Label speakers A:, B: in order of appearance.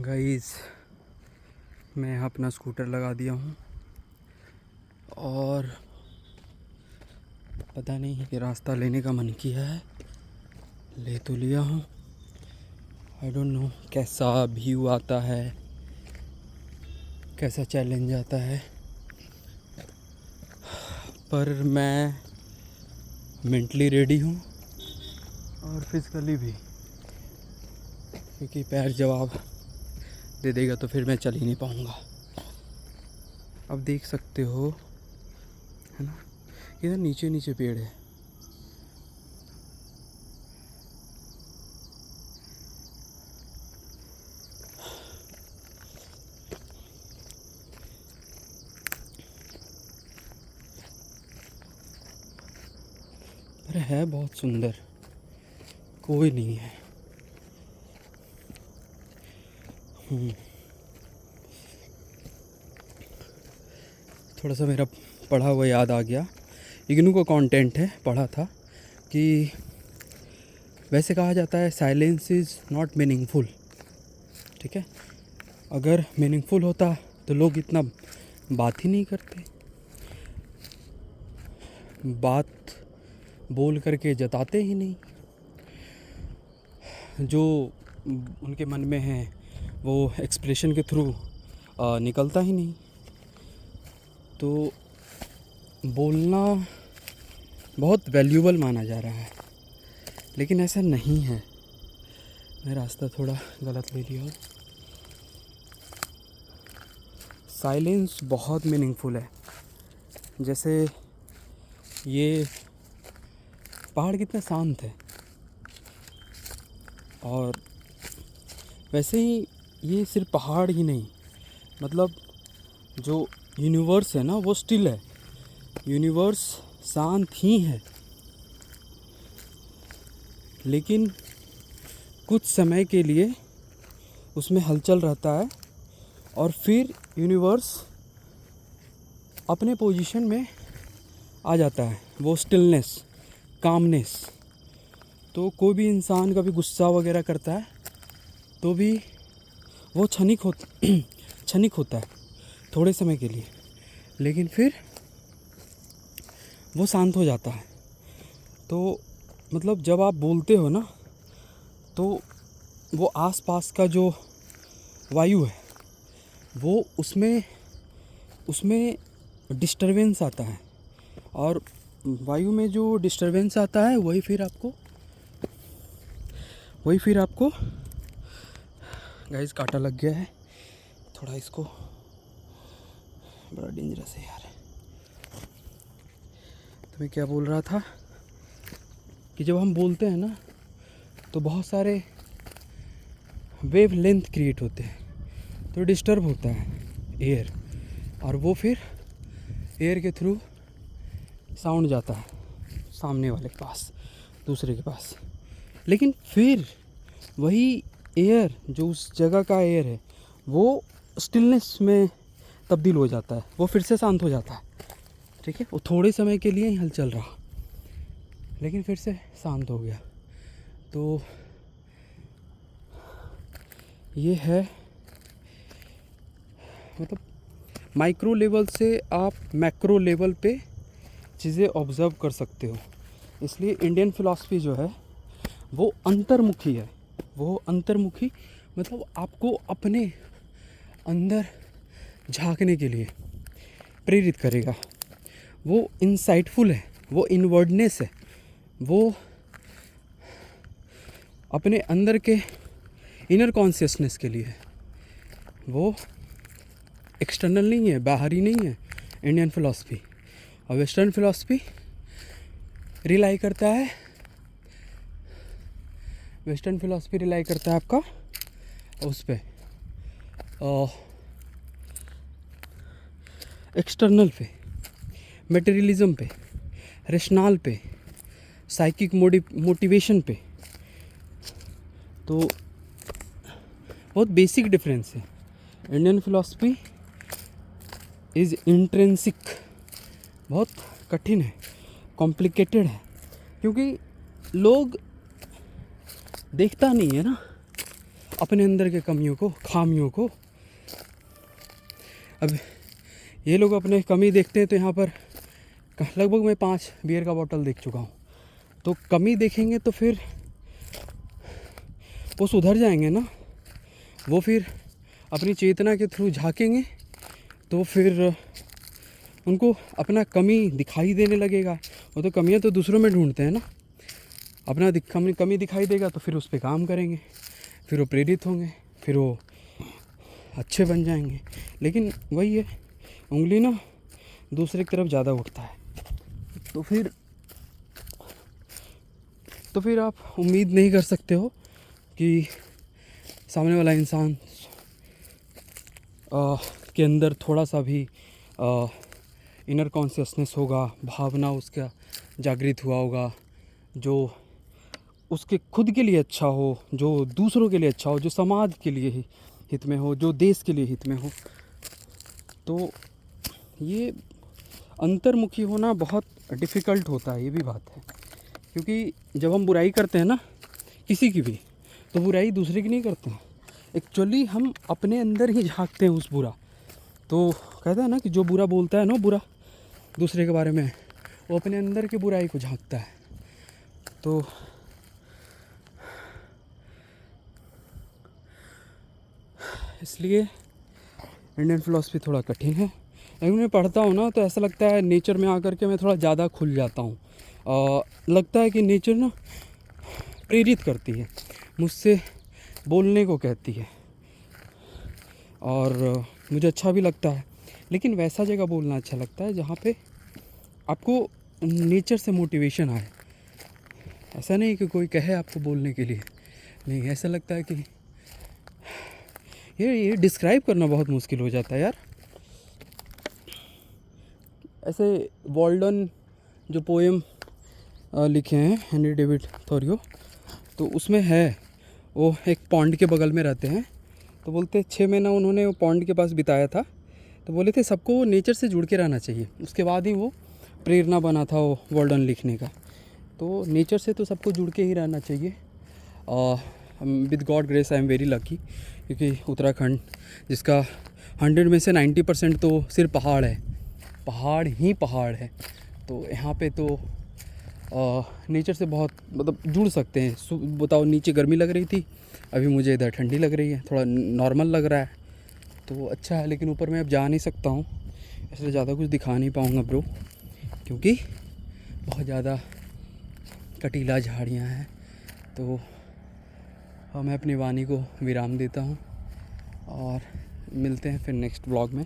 A: Guys, मैं अपना scooter लगा दिया हूँ और पता नहीं कि रास्ता लेने का मन किया है, ले तो लिया हूँ। आई डोंट नो कैसा व्यू आता है, कैसा चैलेंज आता है, पर मैं मेंटली रेडी हूँ और फिज़िकली भी, क्योंकि पैर जवाब दे देगा तो फिर मैं चल ही नहीं पाऊँगा। अब देख सकते हो, है ना, इधर नीचे नीचे पेड़ है। अरे है बहुत सुंदर, कोई नहीं है। थोड़ा सा मेरा पढ़ा हुआ याद आ गया। इग्नू का कंटेंट है, पढ़ा था कि वैसे कहा जाता है साइलेंस इज़ नॉट मीनिंगफुल। ठीक है, अगर मीनिंगफुल होता तो लोग इतना बात ही नहीं करते। बात बोल करके जताते ही नहीं, जो उनके मन में है वो एक्सप्रेशन के थ्रू निकलता ही नहीं। तो बोलना बहुत वैल्यूबल माना जा रहा है, लेकिन ऐसा नहीं है। मैं रास्ता थोड़ा गलत ले लिया हूँ। साइलेंस बहुत मीनिंगफुल है। जैसे ये पहाड़ कितना शांत है, और वैसे ही ये सिर्फ पहाड़ ही नहीं, मतलब जो यूनिवर्स है ना वो स्टिल है। यूनिवर्स शांत ही है, लेकिन कुछ समय के लिए उसमें हलचल रहता है और फिर यूनिवर्स अपने पोजीशन में आ जाता है, वो स्टिलनेस, कामनेस। तो कोई भी इंसान कभी गुस्सा वगैरह करता है तो भी वो क्षणिक होता है थोड़े समय के लिए, लेकिन फिर वो शांत हो जाता है। तो मतलब जब आप बोलते हो ना, तो वो आसपास का जो वायु है वो उसमें डिस्टरबेंस आता है, और वायु में जो डिस्टरबेंस आता है वही फिर आपको गाइस कांटा लग गया है थोड़ा, इसको बड़ा डेंजरस है यार। तो मैं क्या बोल रहा था कि जब हम बोलते हैं ना तो बहुत सारे वेव लेंथ क्रिएट होते हैं, तो डिस्टर्ब होता है एयर, और वो फिर एयर के थ्रू साउंड जाता है सामने वाले के पास, दूसरे के पास। लेकिन फिर वही एयर जो उस जगह का एयर है वो स्टिलनेस में तब्दील हो जाता है, वो फिर से शांत हो जाता है। ठीक है, वो थोड़े समय के लिए ही हलचल रहा, लेकिन फिर से शांत हो गया। तो ये है, मतलब माइक्रो लेवल से आप मैक्रो लेवल पे चीज़ें ऑब्ज़र्व कर सकते हो। इसलिए इंडियन फ़िलॉसफी जो है वो अंतर्मुखी है। वो अंतर्मुखी मतलब आपको अपने अंदर झांकने के लिए प्रेरित करेगा। वो इंसाइटफुल है, वो इनवर्डनेस है, वो अपने अंदर के इनर कॉन्शियसनेस के लिए है। वो एक्सटर्नल नहीं है, बाहरी नहीं है इंडियन फ़िलॉसफी। और वेस्टर्न फ़िलॉसफी रिलाई करता है आपका उस पे एक्सटर्नल पे, मटेरियलिज्म पे, रेशनल पे, साइकिक मोटिवेशन पे। तो बहुत बेसिक डिफरेंस है। इंडियन फ़िलॉसफी इज़ इंट्रिंसिक, बहुत कठिन है, कॉम्प्लिकेटेड है, क्योंकि लोग देखता नहीं है ना। अपने अंदर के कमियों को, खामियों को। अब ये लोग अपने कमी देखते हैं तो यहाँ पर लगभग मैं 5 बियर का बॉटल देख चुका हूँ। तो कमी देखेंगे तो फिर वो सुधर जाएंगे ना, वो फिर अपनी चेतना के थ्रू झांकेंगे तो फिर उनको अपना कमी दिखाई देने लगेगा। वो तो कमियां तो दूसरों में ढूंढते हैं ना, अपना कमी दिखाई देगा तो फिर उस पर काम करेंगे, फिर वो प्रेरित होंगे, फिर वो अच्छे बन जाएंगे। लेकिन वही है, उंगली ना दूसरे की तरफ ज़्यादा उठता है, तो फिर आप उम्मीद नहीं कर सकते हो कि सामने वाला इंसान के अंदर थोड़ा सा भी इनर कॉन्शियसनेस होगा, भावना उसका जागृत हुआ होगा, जो उसके खुद के लिए अच्छा हो, जो दूसरों के लिए अच्छा हो, जो समाज के लिए हित में हो, जो देश के लिए हित में हो। तो ये अंतर्मुखी होना बहुत डिफ़िकल्ट होता है, ये भी बात है। क्योंकि जब हम बुराई करते हैं ना किसी की भी, तो बुराई दूसरे की नहीं करते हैं, एक्चुअली हम अपने अंदर ही झांकते हैं उस बुरा। तो कहता है ना कि जो बुरा बोलता है ना बुरा दूसरे के बारे में, वो अपने अंदर की बुराई को झांकता है। तो इसलिए इंडियन फ़िलॉसफी थोड़ा कठिन है। लेकिन मैं पढ़ता हूँ ना तो ऐसा लगता है नेचर में आकर के मैं थोड़ा ज़्यादा खुल जाता हूँ। लगता है कि नेचर ना प्रेरित करती है, मुझसे बोलने को कहती है, और मुझे अच्छा भी लगता है। लेकिन वैसा जगह बोलना अच्छा लगता है जहाँ पे आपको नेचर से मोटिवेशन आए। ऐसा नहीं कि कोई कहे आपको बोलने के लिए, नहीं, ऐसा लगता है कि ये डिस्क्राइब करना बहुत मुश्किल हो जाता है यार। ऐसे वॉल्डन जो पोएम लिखे हैं हेनरी डेविड थोरियो, तो उसमें है, वो एक पॉन्ड के बगल में रहते हैं। तो बोलते 6 महीना उन्होंने वो पॉन्ड के पास बिताया था। तो बोले थे सबको नेचर से जुड़ के रहना चाहिए, उसके बाद ही वो प्रेरणा बना था वो वॉल्डन लिखने का। तो नेचर से तो सबको जुड़ के ही रहना चाहिए। With God grace I am very lucky, क्योंकि उत्तराखंड जिसका 100 में से 90% तो सिर्फ पहाड़ है, पहाड़ ही पहाड़ है। तो यहाँ पे तो नेचर से बहुत मतलब जुड़ सकते हैं। बताओ, नीचे गर्मी लग रही थी, अभी मुझे इधर ठंडी लग रही है, थोड़ा नॉर्मल लग रहा है, तो अच्छा है। लेकिन ऊपर मैं अब जा नहीं सकता हूँ, इसलिए ज़्यादा कुछ दिखा नहीं पाऊँगा ब्रो, क्योंकि बहुत ज़्यादा कटीला झाड़ियाँ हैं। तो मैं अपनी वाणी को विराम देता हूँ और मिलते हैं फिर नेक्स्ट व्लॉग में।